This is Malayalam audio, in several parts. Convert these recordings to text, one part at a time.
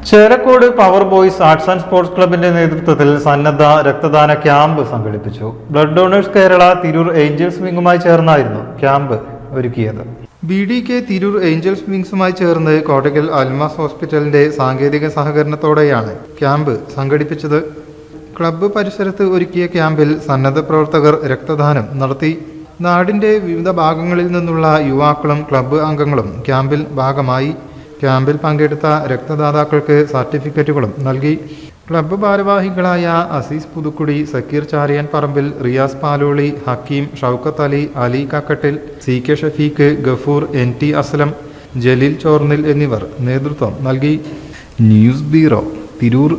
Chelakode power boys arts and sports ക്ലബിന്റെ നേതൃത്വത്തിൽ സന്നദ്ധ രക്തദാന ക്യാമ്പ് സംഘടിപ്പിച്ചു. Blood donors Kerala Tirur angels വിങ്ങുമായി ചേർന്നായിരുന്നു ക്യാമ്പ് ഒരുക്കിയത്. BDK തിരൂർ ഏഞ്ചൽസ് വിങ്സുമായി ചേർന്ന് കോട്ടക്കൽ അൽമാസ് ഹോസ്പിറ്റലിന്റെ സാങ്കേതിക സഹകരണത്തോടെയാണ് ക്യാമ്പ് സംഘടിപ്പിച്ചത്. ക്ലബ്ബ് പരിസരത്ത് ഒരുക്കിയ ക്യാമ്പിൽ സന്നദ്ധ പ്രവർത്തകർ രക്തദാനം നടത്തി. നാടിന്റെ വിവിധ ഭാഗങ്ങളിൽ നിന്നുള്ള യുവാക്കളും ക്ലബ്ബ് അംഗങ്ങളും ക്യാമ്പിൽ ഭാഗമായി. ക്യാമ്പിൽ പങ്കെടുത്ത രക്തദാതാക്കൾക്ക് സർട്ടിഫിക്കറ്റുകളും നൽകി. ക്ലബ്ബ് ഭാരവാഹികളായ അസീസ് പുതുക്കുടി, സക്കീർ ചാരിയൻ പറമ്പിൽ, റിയാസ് പാലോളി, ഹക്കീം, ഷൗക്കത്ത് അലി, അലി കക്കട്ടിൽ, CK ഷഫീഖ്, ഗഫൂർ, NT അസ്ലം, ജലീൽ ചോർന്നിൽ എന്നിവർ നേതൃത്വം നൽകി. News bureau, Tirur.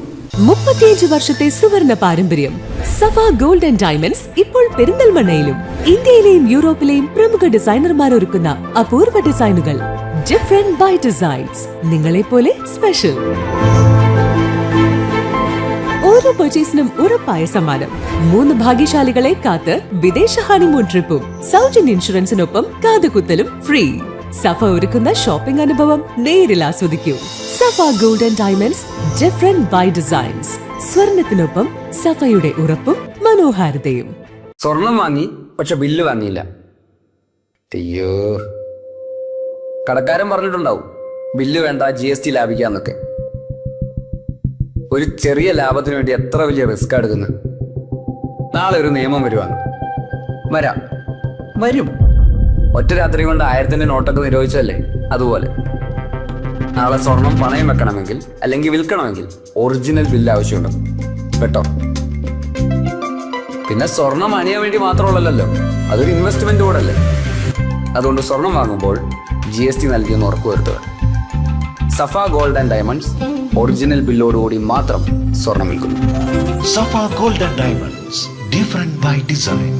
35 വർഷത്തെ സുവർണ പാരമ്പര്യം. സഫ ഗോൾഡ് ആൻഡ് ഡയമണ്ട്സ് ഇപ്പോൾ പെരിന്തൽമണ്ണയിലും. ഇന്ത്യയിലെയും യൂറോപ്പിലെയും പ്രമുഖ ഡിസൈനർമാർ ഒരുക്കുന്ന അപൂർവ ഡിസൈനുകൾ. ഡിഫറെന്റ് ബൈ ഡിസൈൻസ്, നിങ്ങളെ പോലെ സ്പെഷ്യൽ. ഓരോ പർച്ചേസിനും ഉറപ്പായ സമ്മാനം. 3 ഭാഗ്യശാലികളെ കാത്ത് വിദേശ ഹണിമൂൺ ട്രിപ്പും സൗജന്യ ഇൻഷുറൻസിനൊപ്പം കാതുകുത്തലും ഫ്രീ. സഫ ഒരുക്കുന്ന ഷോപ്പിംഗ് അനുഭവം നേരിൽ ആസ്വദിക്കൂ. Safa gold and diamonds, different by designs. സ്വർണത്തിനൊപ്പം സഫയുടെ ഉറപ്പും മനോഹാരിതയും. സ്വർണം വാങ്ങി, പക്ഷെ ബില്ല് വാങ്ങിയില്ല. അയ്യോ, കടക്കാരൻ പറഞ്ഞിട്ടുണ്ടാവും ബില്ല് വേണ്ട, GST ലാഭിക്കാന്നൊക്കെ. ഒരു ചെറിയ ലാഭത്തിന് വേണ്ടി എത്ര വലിയ റിസ്ക് എടുക്കുന്നത്. നാളെ ഒരു നിയമം വരും. ഒറ്റ രാത്രി കൊണ്ട് 1000ന്റെ നോട്ടൊക്കെ നിരോധിച്ചല്ലേ, അതുപോലെ നാളെ സ്വർണം പണയം വെക്കണമെങ്കിൽ അല്ലെങ്കിൽ വിൽക്കണമെങ്കിൽ ഒറിജിനൽ ബില്ല് ആവശ്യമുണ്ട് കേട്ടോ. പിന്നെ സ്വർണം അണിയാൻ വേണ്ടി മാത്രമുള്ളല്ലോ, അതൊരു ഇൻവെസ്റ്റ്മെന്റ് കൂടെ അല്ലേ. അതുകൊണ്ട് സ്വർണം വാങ്ങുമ്പോൾ GST നൽകിയെന്ന് ഉറപ്പുവരുത്തുക. Safa gold and diamonds original ബില്ലോടുകൂടി മാത്രം സ്വർണം വിൽക്കുന്നു. Safa gold and diamonds, different by design.